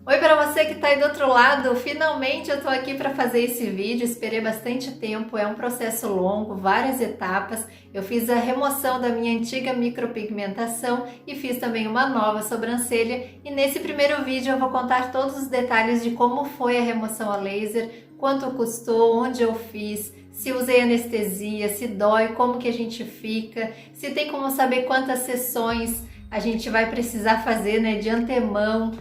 Oi para você que está aí do outro lado, finalmente eu estou aqui para fazer esse vídeo, esperei bastante tempo, é um processo longo, várias etapas. Eu fiz a remoção da minha antiga micropigmentação e fiz também uma nova sobrancelha e nesse primeiro vídeo eu vou contar todos os detalhes de como foi a remoção a laser, quanto custou, onde eu fiz, se usei anestesia, se dói, como que a gente fica, se tem como saber quantas sessões a gente vai precisar fazer, né, de antemão.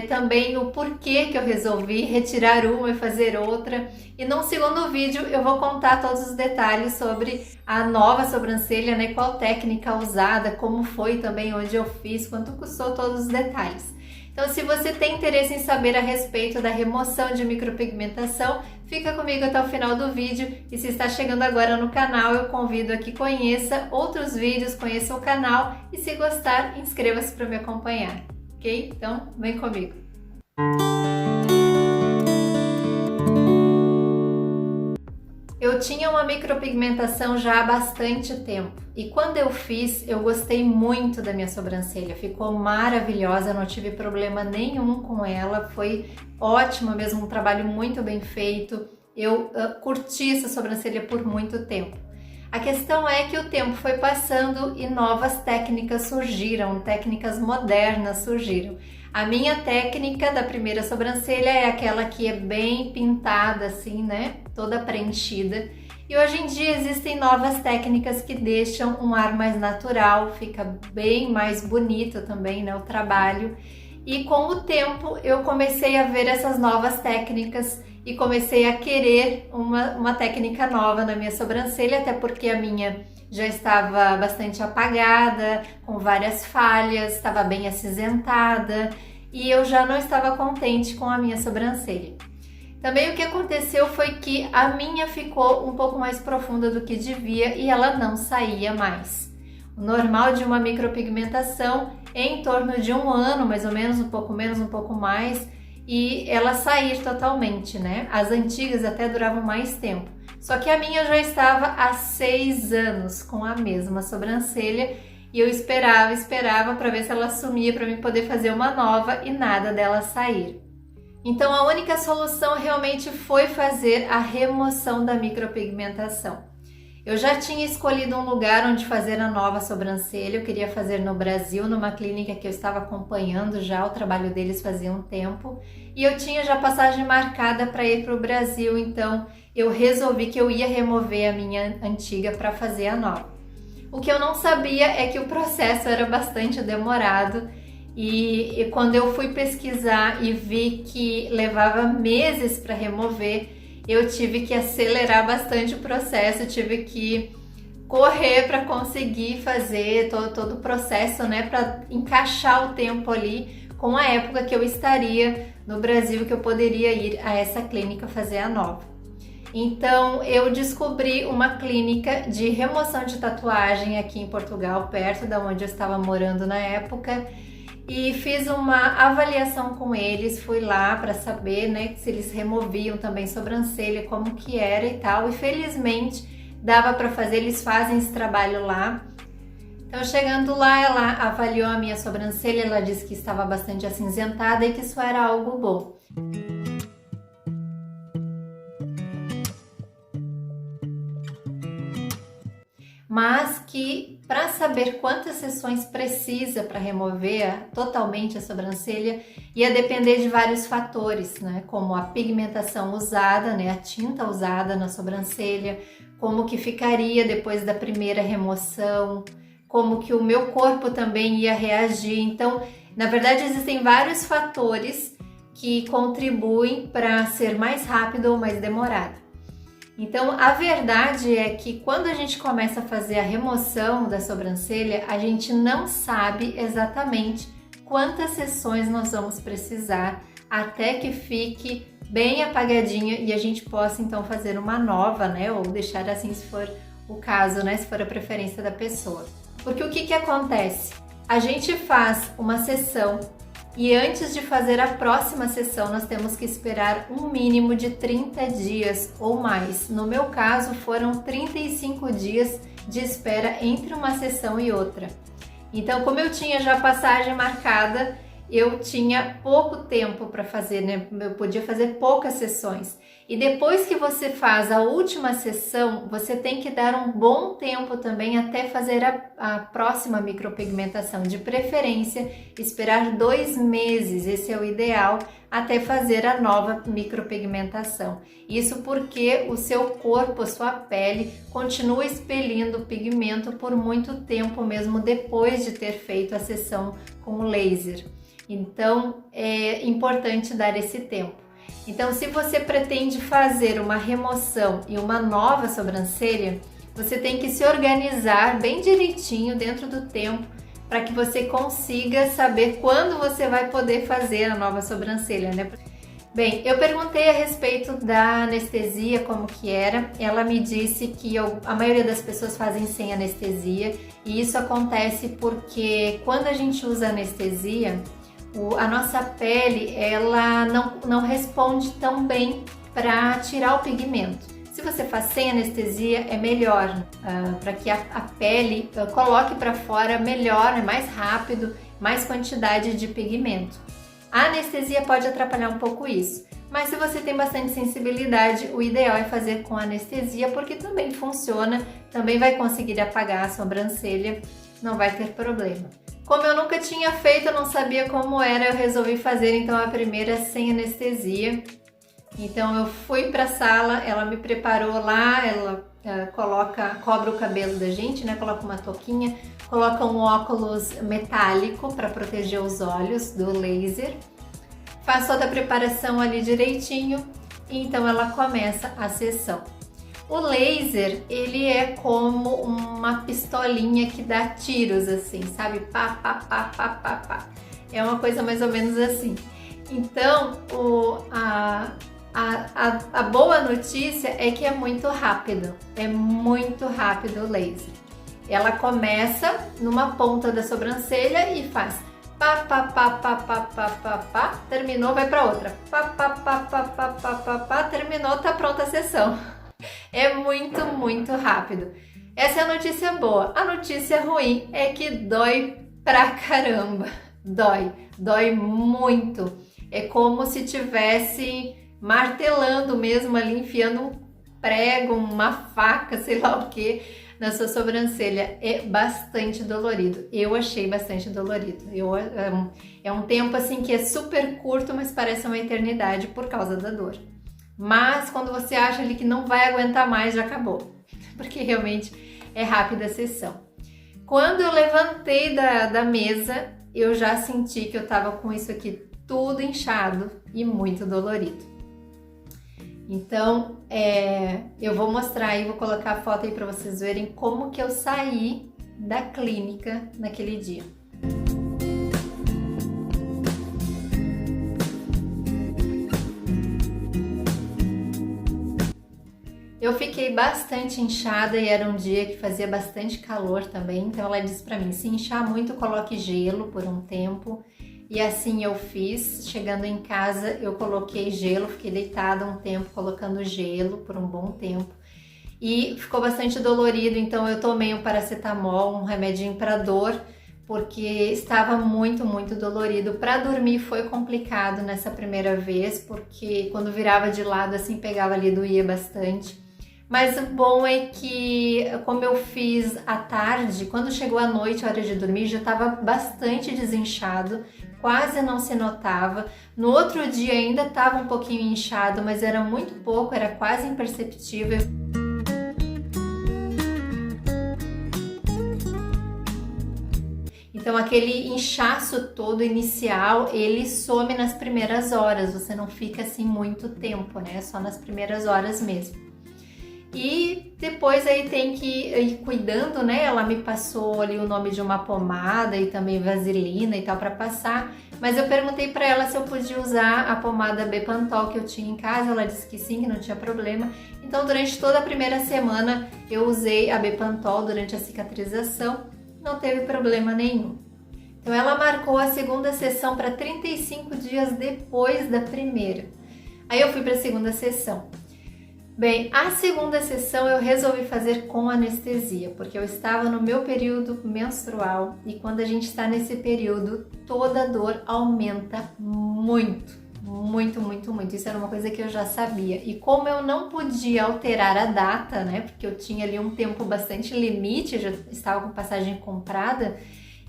Também o porquê que eu resolvi retirar uma e fazer outra. E num segundo vídeo eu vou contar todos os detalhes sobre a nova sobrancelha, né? Qual técnica usada, como foi também, onde eu fiz, quanto custou, todos os detalhes. Então, se você tem interesse em saber a respeito da remoção de micropigmentação, fica comigo até o final do vídeo. E se está chegando agora no canal, eu convido a que conheça outros vídeos, conheça o canal e se gostar, inscreva-se para me acompanhar. Ok? Então, vem comigo. Eu tinha uma micropigmentação já há bastante tempo e quando eu fiz, eu gostei muito da minha sobrancelha, ficou maravilhosa, não tive problema nenhum com ela, foi ótimo mesmo, um trabalho muito bem feito, eu curti essa sobrancelha por muito tempo. A questão é que o tempo foi passando e novas técnicas surgiram, técnicas modernas surgiram. A minha técnica da primeira sobrancelha é aquela que é bem pintada assim, né? Toda preenchida. E hoje em dia existem novas técnicas que deixam um ar mais natural, fica bem mais bonito também, né? O trabalho. E com o tempo eu comecei a ver essas novas técnicas e comecei a querer uma técnica nova na minha sobrancelha, até porque a minha já estava bastante apagada, com várias falhas, estava bem acinzentada e eu já não estava contente com a minha sobrancelha. Também o que aconteceu foi que a minha ficou um pouco mais profunda do que devia e ela não saía mais. O normal de uma micropigmentação é em torno de um ano, mais ou menos, um pouco menos, um pouco mais, e ela sair totalmente, né? As antigas até duravam mais tempo. Só que a minha já estava há 6 anos com a mesma sobrancelha e eu esperava para ver se ela sumia para mim poder fazer uma nova e nada dela sair. Então a única solução realmente foi fazer a remoção da micropigmentação. Eu já tinha escolhido um lugar onde fazer a nova sobrancelha, eu queria fazer no Brasil, numa clínica que eu estava acompanhando já, o trabalho deles fazia um tempo, e eu tinha já passagem marcada para ir para o Brasil, então eu resolvi que eu ia remover a minha antiga para fazer a nova. O que eu não sabia é que o processo era bastante demorado, e quando eu fui pesquisar e vi que levava meses para remover, eu tive que acelerar bastante o processo, tive que correr para conseguir fazer todo o processo, né, para encaixar o tempo ali com a época que eu estaria no Brasil, que eu poderia ir a essa clínica fazer a nova. Então eu descobri uma clínica de remoção de tatuagem aqui em Portugal, perto da onde eu estava morando na época, e fiz uma avaliação com eles, fui lá para saber, né, se eles removiam também sobrancelha, como que era e tal, e felizmente dava para fazer, eles fazem esse trabalho lá. Então chegando lá, ela avaliou a minha sobrancelha, ela disse que estava bastante acinzentada e que isso era algo bom. Mas que para saber quantas sessões precisa para remover totalmente a sobrancelha ia depender de vários fatores, né? Como a pigmentação usada, né? A tinta usada na sobrancelha, como que ficaria depois da primeira remoção, como que o meu corpo também ia reagir. Então, na verdade, existem vários fatores que contribuem para ser mais rápido ou mais demorado. Então, a verdade é que quando a gente começa a fazer a remoção da sobrancelha, a gente não sabe exatamente quantas sessões nós vamos precisar até que fique bem apagadinha e a gente possa então fazer uma nova, né? Ou deixar assim se for o caso, né? Se for a preferência da pessoa. Porque o que acontece? A gente faz uma sessão e antes de fazer a próxima sessão, nós temos que esperar um mínimo de 30 dias ou mais. No meu caso, foram 35 dias de espera entre uma sessão e outra. Então, como eu tinha já passagem marcada, eu tinha pouco tempo para fazer, né? Eu podia fazer poucas sessões. E depois que você faz a última sessão, você tem que dar um bom tempo também até fazer a próxima micropigmentação. De preferência, esperar 2 meses, esse é o ideal, até fazer a nova micropigmentação. Isso porque o seu corpo, a sua pele, continua expelindo o pigmento por muito tempo mesmo depois de ter feito a sessão com o laser. Então, é importante dar esse tempo. Então, se você pretende fazer uma remoção e uma nova sobrancelha, você tem que se organizar bem direitinho dentro do tempo para que você consiga saber quando você vai poder fazer a nova sobrancelha, né? Bem, eu perguntei a respeito da anestesia, como que era. Ela me disse que a maioria das pessoas fazem sem anestesia, e isso acontece porque quando a gente usa anestesia, a nossa pele ela não responde tão bem para tirar o pigmento. Se você faz sem anestesia é melhor, para que a pele coloque para fora melhor, mais rápido, mais quantidade de pigmento. A anestesia pode atrapalhar um pouco isso, mas se você tem bastante sensibilidade, o ideal é fazer com anestesia, porque também funciona, também vai conseguir apagar a sobrancelha, não vai ter problema. Como eu nunca tinha feito, eu não sabia como era, eu resolvi fazer então a primeira sem anestesia. Então eu fui para a sala, ela me preparou lá, ela cobre o cabelo da gente, né? Coloca uma touquinha, coloca um óculos metálico para proteger os olhos do laser. Faz toda a preparação ali direitinho e então ela começa a sessão. O laser, ele é como uma pistolinha que dá tiros assim, sabe? Pá, pá, pá, pá, pá, pá. É uma coisa mais ou menos assim. Então, a boa notícia é que é muito rápido o laser. Ela começa numa ponta da sobrancelha e faz pá, pá, pá, pá, pá, pá, pá, pá, terminou, vai para outra, pá, pá, pá, pá, pá, pá, pá, pá, terminou, tá pronta a sessão. É muito rápido. Essa é a notícia boa. A notícia ruim é que dói pra caramba. Dói muito. É como se tivesse martelando mesmo ali, enfiando um prego, uma faca, sei lá o que, na sua sobrancelha. É bastante dolorido. Eu achei bastante dolorido. É um tempo assim que é super curto, mas parece uma eternidade por causa da dor. Mas quando você acha ali que não vai aguentar mais, já acabou. Porque realmente é rápida a sessão. Quando eu levantei da mesa, eu já senti que eu tava com isso aqui tudo inchado e muito dolorido. Então, eu vou mostrar aí, vou colocar a foto aí para vocês verem como que eu saí da clínica naquele dia. Eu fiquei bastante inchada e era um dia que fazia bastante calor também, então ela disse para mim, se inchar muito, coloque gelo por um tempo. E assim eu fiz. Chegando em casa, eu coloquei gelo, fiquei deitada um tempo colocando gelo por um bom tempo. E ficou bastante dolorido, então eu tomei um paracetamol, um remedinho para dor, porque estava muito dolorido. Para dormir foi complicado nessa primeira vez, porque quando virava de lado assim, pegava ali, doía bastante. Mas o bom é que, como eu fiz à tarde, quando chegou a noite, a hora de dormir, já estava bastante desinchado, quase não se notava. No outro dia ainda estava um pouquinho inchado, mas era muito pouco, era quase imperceptível. Então aquele inchaço todo inicial, ele some nas primeiras horas, você não fica assim muito tempo, né? Só nas primeiras horas mesmo. E depois aí tem que ir cuidando, né? Ela me passou ali o nome de uma pomada e também vaselina e tal para passar, mas eu perguntei para ela se eu podia usar a pomada Bepantol que eu tinha em casa, ela disse que sim, que não tinha problema. Então durante toda a primeira semana eu usei a Bepantol durante a cicatrização, não teve problema nenhum. Então ela marcou a segunda sessão para 35 dias depois da primeira. Aí eu fui para a segunda sessão. Bem, a segunda sessão eu resolvi fazer com anestesia, porque eu estava no meu período menstrual e quando a gente está nesse período, toda a dor aumenta muito, muito, muito, muito. Isso era uma coisa que eu já sabia. E como eu não podia alterar a data, né, porque eu tinha ali um tempo bastante limite, já estava com passagem comprada,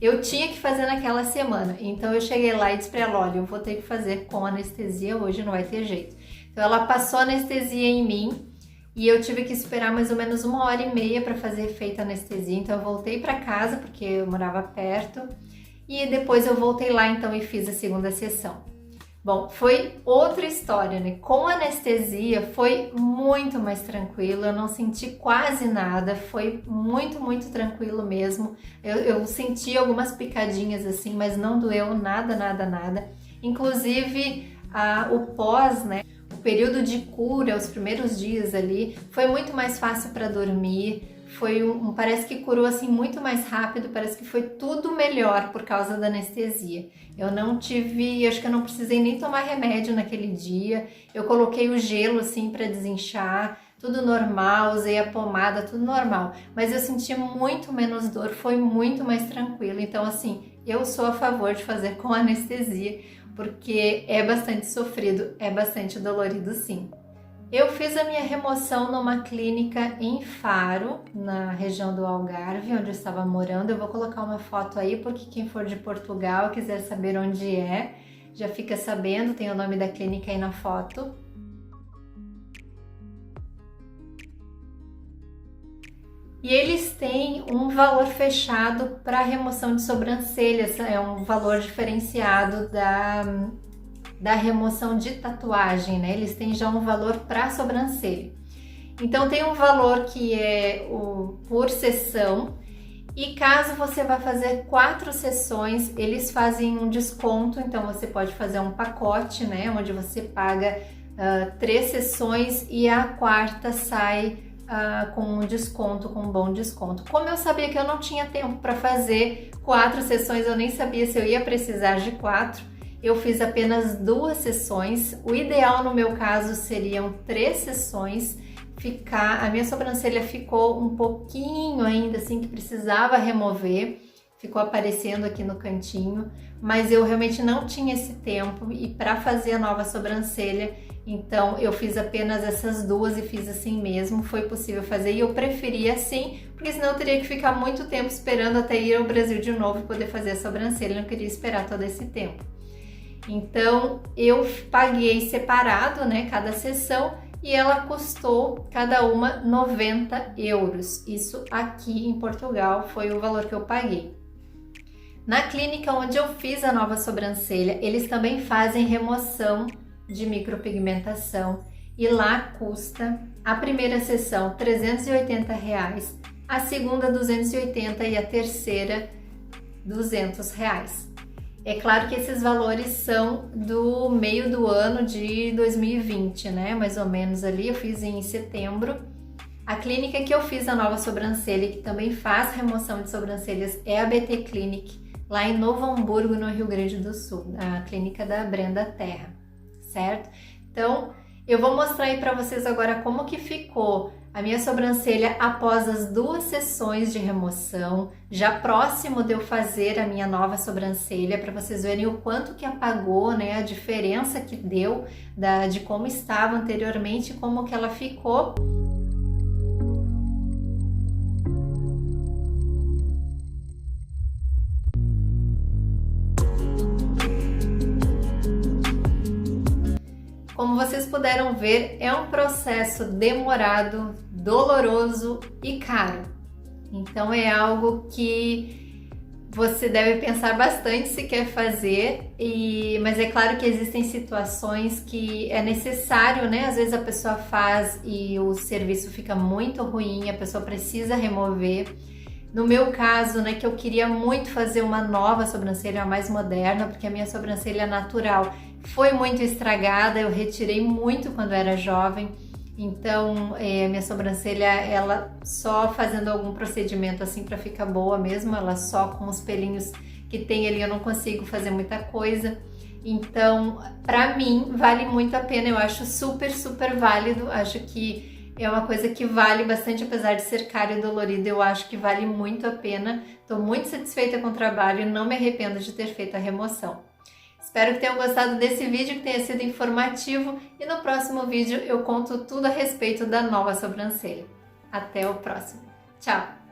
eu tinha que fazer naquela semana. Então eu cheguei lá e disse para ela, olha, eu vou ter que fazer com anestesia hoje, não vai ter jeito. Então ela passou anestesia em mim e eu tive que esperar mais ou menos 1h30 para fazer efeito a anestesia. Então eu voltei para casa porque eu morava perto e depois eu voltei lá então e fiz a segunda sessão. Bom, foi outra história, né? Com anestesia foi muito mais tranquilo, eu não senti quase nada, foi muito, muito tranquilo mesmo. Eu senti algumas picadinhas assim, mas não doeu nada, nada, nada. Inclusive o pós, né? O período de cura, os primeiros dias ali, foi muito mais fácil para dormir. Parece que curou assim muito mais rápido, parece que foi tudo melhor por causa da anestesia. Eu não tive, acho que eu não precisei nem tomar remédio naquele dia. Eu coloquei o gelo assim para desinchar, tudo normal, usei a pomada, tudo normal. Mas eu senti muito menos dor, foi muito mais tranquilo. Então assim, eu sou a favor de fazer com anestesia, porque é bastante sofrido, é bastante dolorido sim. Eu fiz a minha remoção numa clínica em Faro, na região do Algarve, onde eu estava morando. Eu vou colocar uma foto aí, porque quem for de Portugal e quiser saber onde é, já fica sabendo, tem o nome da clínica aí na foto. E eles têm um valor fechado para remoção de sobrancelhas, é um valor diferenciado da remoção de tatuagem, né? Eles têm já um valor para sobrancelha. Então tem um valor que é por sessão e caso você vá fazer 4 sessões, eles fazem um desconto, então você pode fazer um pacote, né? Onde você paga 3 sessões e a quarta sai com um desconto, com um bom desconto. Como eu sabia que eu não tinha tempo para fazer 4 sessões, eu nem sabia se eu ia precisar de 4, eu fiz apenas 2 sessões. O ideal no meu caso seriam 3 sessões. A minha sobrancelha ficou um pouquinho ainda assim que precisava remover, ficou aparecendo aqui no cantinho, mas eu realmente não tinha esse tempo e para fazer a nova sobrancelha, então eu fiz apenas essas 2 e fiz assim mesmo, foi possível fazer e eu preferi assim, porque senão eu teria que ficar muito tempo esperando até ir ao Brasil de novo e poder fazer a sobrancelha, eu não queria esperar todo esse tempo. Então eu paguei separado, né, cada sessão e ela custou cada uma 90 euros. Isso aqui em Portugal foi o valor que eu paguei. Na clínica onde eu fiz a nova sobrancelha, eles também fazem remoção de micropigmentação e lá custa a primeira sessão R$ 380, a segunda 280 e a terceira R$ 200. É claro que esses valores são do meio do ano de 2020, né? Mais ou menos ali, eu fiz em setembro. A clínica que eu fiz a nova sobrancelha, que também faz remoção de sobrancelhas, é a BT Clinic, lá em Novo Hamburgo, no Rio Grande do Sul, a clínica da Brenda Terra, certo? Então, eu vou mostrar aí para vocês agora como que ficou a minha sobrancelha após as 2 sessões de remoção, já próximo de eu fazer a minha nova sobrancelha, para vocês verem o quanto que apagou, né, a diferença que deu de como estava anteriormente e como que ela ficou. Como vocês puderam ver, é um processo demorado, doloroso e caro. Então é algo que você deve pensar bastante se quer fazer, mas é claro que existem situações que é necessário, né? Às vezes a pessoa faz e o serviço fica muito ruim, a pessoa precisa remover. No meu caso, né, que eu queria muito fazer uma nova sobrancelha mais moderna, porque a minha sobrancelha natural foi muito estragada, eu retirei muito quando era jovem, então minha sobrancelha, ela só fazendo algum procedimento assim para ficar boa mesmo, ela só com os pelinhos que tem ali eu não consigo fazer muita coisa. Então, para mim, vale muito a pena, eu acho super, super válido, acho que É uma coisa que vale bastante, apesar de ser caro e dolorido, eu acho que vale muito a pena. Estou muito satisfeita com o trabalho e não me arrependo de ter feito a remoção. Espero que tenham gostado desse vídeo, que tenha sido informativo, e no próximo vídeo eu conto tudo a respeito da nova sobrancelha. Até o próximo. Tchau!